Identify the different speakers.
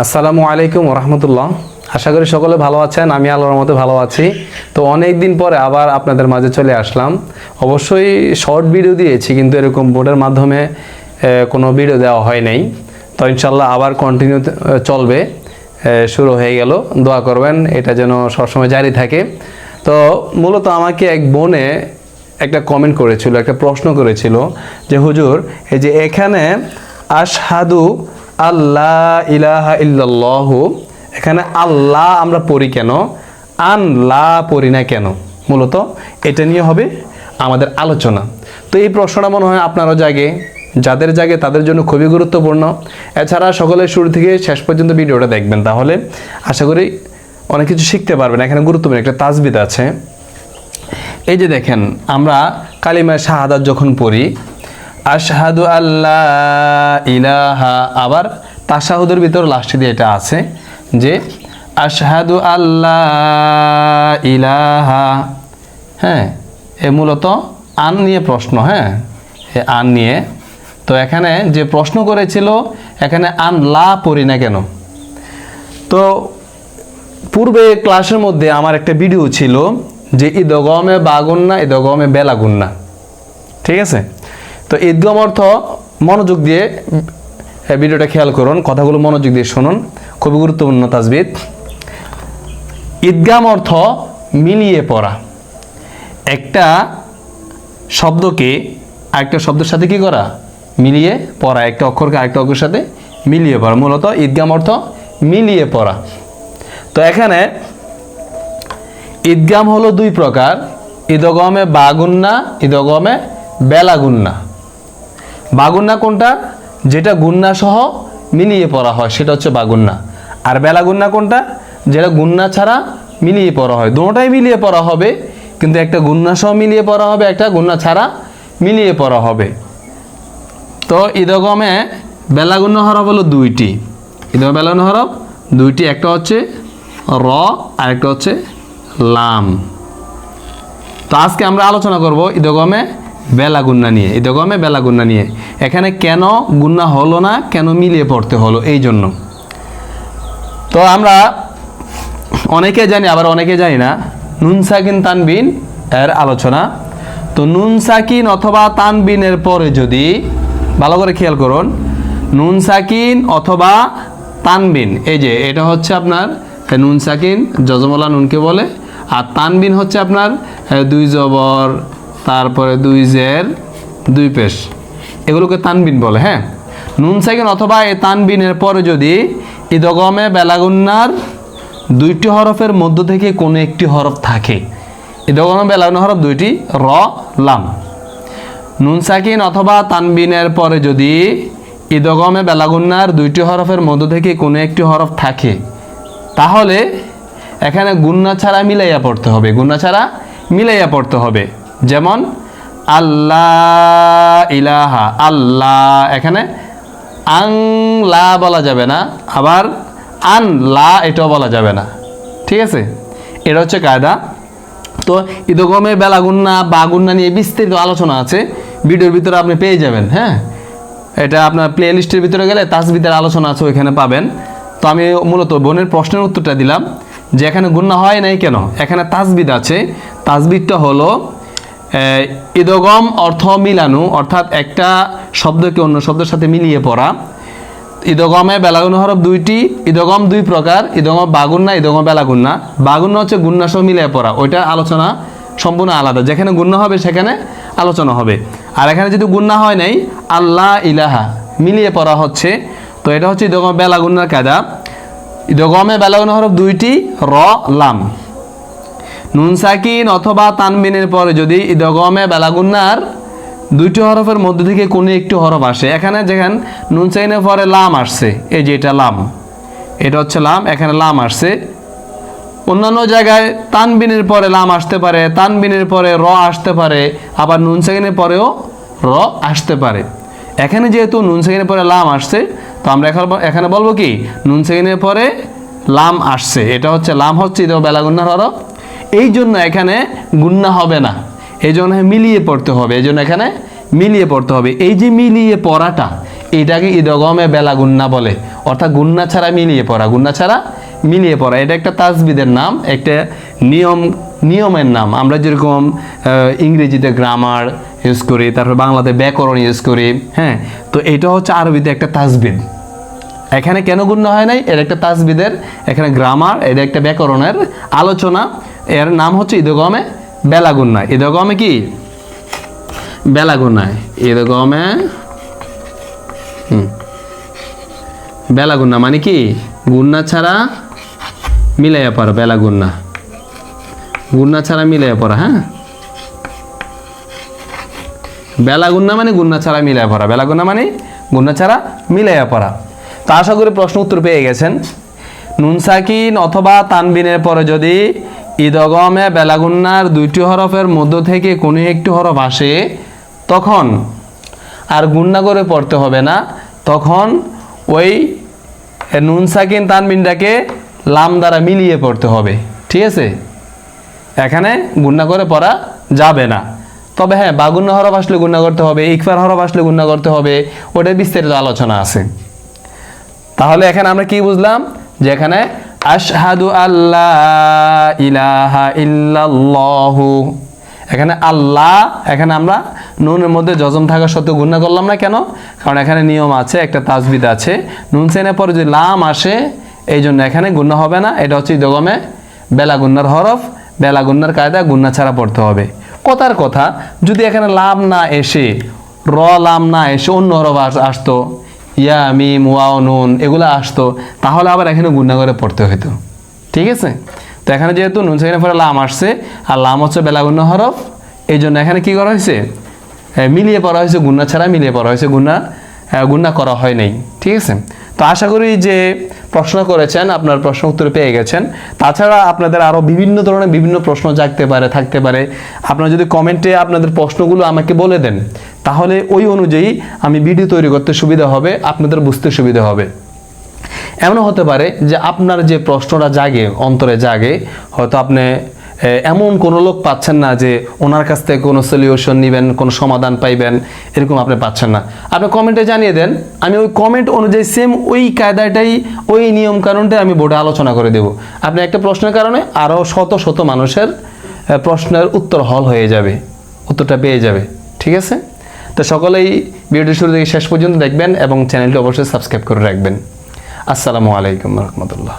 Speaker 1: আসসালামু আলাইকুম রহমতুল্লাহ। আশা করি সকলে ভালো আছেন। আমি আল্লাহর রহমতে ভালো আছি। তো অনেক দিন পরে আবার আপনাদের মাঝে চলে আসলাম। অবশ্যই শর্ট ভিডিও দিয়েছি, কিন্তু এরকম বোর্ডের মাধ্যমে কোনো ভিডিও দেওয়া হয় নাই। তো ইনশাল্লাহ আবার কন্টিনিউ চলবে, শুরু হয়ে গেল। দোয়া করবেন এটা যেন সবসময় জারি থাকে। তো মূলত আমাকে এক বোনে একটা কমেন্ট করেছিল, একটা প্রশ্ন করেছিল যে হুজুর, এই যে এখানে আশহাদু আল্লাহ ইলাহা ইল্লাল্লাহু, এখানে আল্লাহ আমরা পড়ি কেন, আনলা পড়ি না কেন? মূলত এটা নিয়ে হবে আমাদের আলোচনা। তো এই প্রশ্নটা মনে হয় আপনারও জাগে, যাদের জাগে তাদের জন্য খুবই গুরুত্বপূর্ণ। এছাড়া সকলের শুরু থেকে শেষ পর্যন্ত ভিডিওটা দেখবেন, তাহলে আশা করি অনেক কিছু শিখতে পারবেন। এখানে গুরুত্বপূর্ণ একটা তাসবিদ আছে। এই যে দেখেন, আমরা কালিমা শাহাদাত যখন পড়ি, আশহাদু আল্লাহ ইলাহা, আবার তাশাহুদের ভিতর লাস্টে দিয়ে এটা আছে যে আশহাদু আল্লাহ ইলাহা। হ্যাঁ, এ মূলত আন নিয়ে প্রশ্ন। হ্যাঁ, এ আন নিয়ে। তো এখানে যে প্রশ্ন করেছিল, এখানে আন লা পড়ি না কেন? তো পূর্বে ক্লাসের মধ্যে আমার একটা ভিডিও ছিল যে ঈদগমে বাগুন্না, ঈদগমে বেলাগুন্না। ঠিক আছে? তো ঈদগম অর্থ, মনোযোগ দিয়ে ভিডিওটা খেয়াল করুন, কথাগুলো মনোযোগ দিয়ে শুনুন, খুবই গুরুত্বপূর্ণ তাসবিদ। ঈদগাম অর্থ মিলিয়ে পড়া, একটা শব্দকে আরেকটা শব্দের সাথে কি করা, মিলিয়ে পড়া, একটা অক্ষরকে আরেকটা অক্ষরের সাথে মিলিয়ে পড়া। মূলত ঈদগাম অর্থ মিলিয়ে পড়া। তো এখানে ঈদগাম হলো দুই প্রকার, ঈদগমে বাগুন্না, ঈদগমে বেলাগুন্না। বাগুন্না কোনটা? যেটা গুন্না সহ মিলিয়ে পড়া হয়, সেটা হচ্ছে বাগুন্না। আর বেলাগুন্না কোনটা? যেটা গুন্না ছাড়া মিলিয়ে পড়া হয়। দুটোটাই মিলিয়ে পড়া হবে, কিন্তু একটা গুন্না সহ মিলিয়ে পড়া হবে, একটা গুন্না ছাড়া মিলিয়ে পড়া হবে। তো ঈদগমে বেলাগুন্না হরফ হলো দুইটি। ঈদগমে বেলাগুন্না হরফ দুইটি, একটা হচ্ছে র আর একটা হচ্ছে লাম। তো আজকে আমরা আলোচনা করব ঈদগমে বেলাগুন্না নিয়ে, ঈদগমে বেলাগুন্না নিয়ে। এখানে কেন গুন্না হলো না, কেন মিলিয়ে পড়তে হলো, এই জন্য। তো আমরা অনেকে জানি, আবার অনেকে জানি না, নুন সাকিন তানবিন এর আলোচনা। তো নুন সাকিন অথবা তানবিনের পরে যদি, ভালো করে খেয়াল করুন, নুন সাকিন অথবা তানবিন, এই যে এটা হচ্ছে আপনার নুন সাকিন, যজমলা নুনকে বলে। আর তানবিন হচ্ছে আপনার দুই জবর, তারপরে দুই জের, দুই পেশ, এগুলোকে তানবিন বলে। হ্যাঁ, নুন সাকিন অথবা এই তানবিনের পরে যদি ঈদগমে বেলাগুন্নার দুইটি হরফের মধ্য থেকে কোনো একটি হরফ থাকে, ঈদগমে বেলাগুন্না হরফ দুইটি, র লাম। নুন সাকিন অথবা তানবিনের পরে যদি ঈদগমে বেলাগুন্নার দুইটি হরফের মধ্য থেকে কোনো একটি হরফ থাকে, তাহলে এখানে গুন্না ছাড়া মিলাইয়া পড়তে হবে, গুন্না ছাড়া মিলাইয়া পড়তে হবে। যেমন আল্লাহ ইলাহা, আল্লাহ, এখানে আং লা বলা যাবে না, আবার আন লা এটাও বলা যাবে না। ঠিক আছে? এটা হচ্ছে কায়দা। তো ঈদগমে বেলাগুন্না বাগুন্না নিয়ে বিস্তারিত আলোচনা আছে, ভিডিওর ভিতরে আপনি পেয়ে যাবেন। হ্যাঁ, এটা আপনার প্লে লিস্টের ভিতরে গেলে তাসবিদের আলোচনা আছে, ওইখানে পাবেন। তো আমি মূলত বোনের প্রশ্নের উত্তরটা দিলাম যে এখানে গুন্না হয় নাই কেন। এখানে তাসবিদ আছে, তাসবিদটা হলো ঈদগম অর্থ মিলানো, অর্থাৎ একটা শব্দকে অন্য শব্দের সাথে মিলিয়ে পড়া। ঈদগমে বেলাগুন্না হরফ দুইটি, ঈদগম দুই প্রকার, ঈদগম বাগুন্না, ঈদগম বেলাগুন্না। বাগুন্না হচ্ছে গুন্না সহ মিলিয়ে পড়া, ওইটার আলোচনা সম্পূর্ণ আলাদা। যেখানে গুন্না হবে সেখানে আলোচনা হবে। আর এখানে যদি গুন্না হয় নাই, আল্লাহ ইলাহা মিলিয়ে পড়া হচ্ছে, তো এটা হচ্ছে ঈদগম বেলাগুন্নার কায়দা। ঈদগমে বেলাগুন্না হরফ দুইটি, র লাম। নুন সাকিন অথবা তানবিনের পরে যদি ঈদগমে বেলাগুন্নার দুইটি হরফের মধ্যে থেকে কোনো একটি হরফ আসে, এখানে যেখানে নুন সাকিনের পরে লাম আসছে, এই যে এটা লাম, এটা হচ্ছে লাম, এখানে লাম আসছে। অন্যান্য জায়গায় তানবিনের পরে লাম আসতে পারে, তানবিনের পরে র আসতে পারে, আবার নুন সাকিনের পরেও র আসতে পারে। এখানে যেহেতু নুন সাকিনের পরে লাম আসছে, তো আমরা এখানে বলবো কি, নুন সাকিনের পরে লাম আসছে, এটা হচ্ছে লাম, হচ্ছে ঈদগম বেলাগুন্নার হরফ। এই জন্য এখানে গুন্না হবে না, এই জন্য মিলিয়ে পড়তে হবে, এই জন্য এখানে মিলিয়ে পড়তে হবে। এই যে মিলিয়ে পড়াটা, এটাকে ঈদগমে বেলাগুন্না বলে, অর্থাৎ গুন্না ছাড়া মিলিয়ে পড়া, গুন্না ছাড়া মিলিয়ে পড়া, এটা একটা তাজবিদের নাম, একটা নিয়মের নাম। আমরা যেরকম ইংরেজিতে গ্রামার ইউজ করি, তারপর বাংলাতে ব্যাকরণ ইউজ করি, হ্যাঁ, তো এটা হচ্ছে আরবিতে একটা তাজবিদ। এখানে কেন গুন্না হয় নাই, এর একটা তাজবিদের, এখানে গ্রামার, এটা একটা ব্যাকরণের আলোচনা। এর নাম হচ্ছে ইদগমে বেলাগুন্না। ইদগমে কি বেলাগুন্না, ইদগমে বেলাগুন্না মানে কি গুন্না ছাড়া মিলাইয়া পড়া, বেলাগুন্না গুন্না ছাড়া মিলাইয়া পড়া। হ্যাঁ, বেলাগুন্না মানে গুন্না ছাড়া মিলাইয়া পড়া, বেলাগুন্না মানে গুন্না ছাড়া মিলাইয়া পড়া। তো আশা করি প্রশ্ন উত্তর পেয়ে গেছেন। নুন সাকিন অথবা তানবিনের পরে যদি ইদগমে বেলাগুন্নার দুইটি হরফের মধ্য থেকে কোনো একটি হরফ আসে, তখন আর গুন্না করে পড়তে হবে না, তখন ওই নুন সাকিন তানবিনটাকে লাম দ্বারা মিলিয়ে পড়তে হবে। ঠিক আছে, এখানে গুন্না করে পড়া যাবে না। তবে হ্যাঁ, বাগুন্না হরফ আসলে গুন্না করতে হবে, ইকফার হরফ আসলে গুন্না করতে হবে, ওটার বিস্তারিত আলোচনা আছে। তাহলে এখানে আমরা কি বুঝলাম, যে এখানে আশহাদু আল্লাহ ইলাহা ইল্লাল্লাহু, এখানে আল্লাহ, এখানে আমরা নুনের মধ্যে জজম থাকা সত্ত্বেও গুন্না করলাম না কেন? কারণ এখানে নিয়ম আছে, একটা তাজবিদ আছে। নুন সেনের পরে যদি লাম আসে, এই জন্য এখানে গুন্না হবে না। এটা হচ্ছে ইদগমে বেলাগুন্নার হরফ, বেলাগুন্নার কায়দা গুন্না ছাড়া পড়তে হবে। কথার কথা, যদি এখানে লাম না এসে, লাম না এসে অন্য হরফ আসতো, ইয়া মিম ওয়াও নুন এগুলো আসতো, তাহলে আবার এখানে গুন্না করে পড়তে হতো। ঠিক আছে, তো এখানে যেহেতু নুন সেখানে পরে লাম আসছে, আর লাম হচ্ছে বেলাগুন্না হরফ, এই জন্য এখানে কি করা হয়েছে, মিলিয়ে পড়া হয়েছে, গুন্না ছাড়া মিলিয়ে পড়া হয়েছে, গুন্না করা হয় নাই। ঠিক আছে, তো আশা করি যে প্রশ্ন করেছেন আপনার প্রশ্ন উত্তর পেয়ে গেছেন। তাছাড়া আপনাদের আরও বিভিন্ন ধরনের বিভিন্ন প্রশ্ন থাকতে পারে। আপনারা যদি কমেন্টে আপনাদের প্রশ্নগুলো আমাকে বলে দেন, তাহলে ওই অনুযায়ী আমি ভিডিও তৈরি করতে সুবিধা হবে, আপনাদের বুঝতে সুবিধা হবে। এমনও হতে পারে যে আপনার যে প্রশ্নটা জাগে, অন্তরে জাগে, হয়তো আপনি এমন কোনো লোক পাচ্ছেন না যে ওনার কাছ থেকে কোনো সলিউশন নেবেন, কোনো সমাধান পাইবেন, এরকম আপনি পাচ্ছেন না। আপনি কমেন্টে জানিয়ে দেন, আমি ওই কমেন্ট অনুযায়ী সেম ওই কায়দাটাই, ওই নিয়ম কানুনটাই আমি বোর্ডে আলোচনা করে দেব। আপনি একটা প্রশ্নের কারণে আরও শত শত মানুষের প্রশ্নের উত্তর হল হয়ে যাবে, উত্তরটা পেয়ে যাবে। ঠিক আছে, তো সকলেই ভিডিওটি শুরু থেকে শেষ পর্যন্ত দেখবেন এবং চ্যানেলটি অবশ্যই সাবস্ক্রাইব করে রাখবেন। আসসালামু আলাইকুম রহমতুল্লাহ।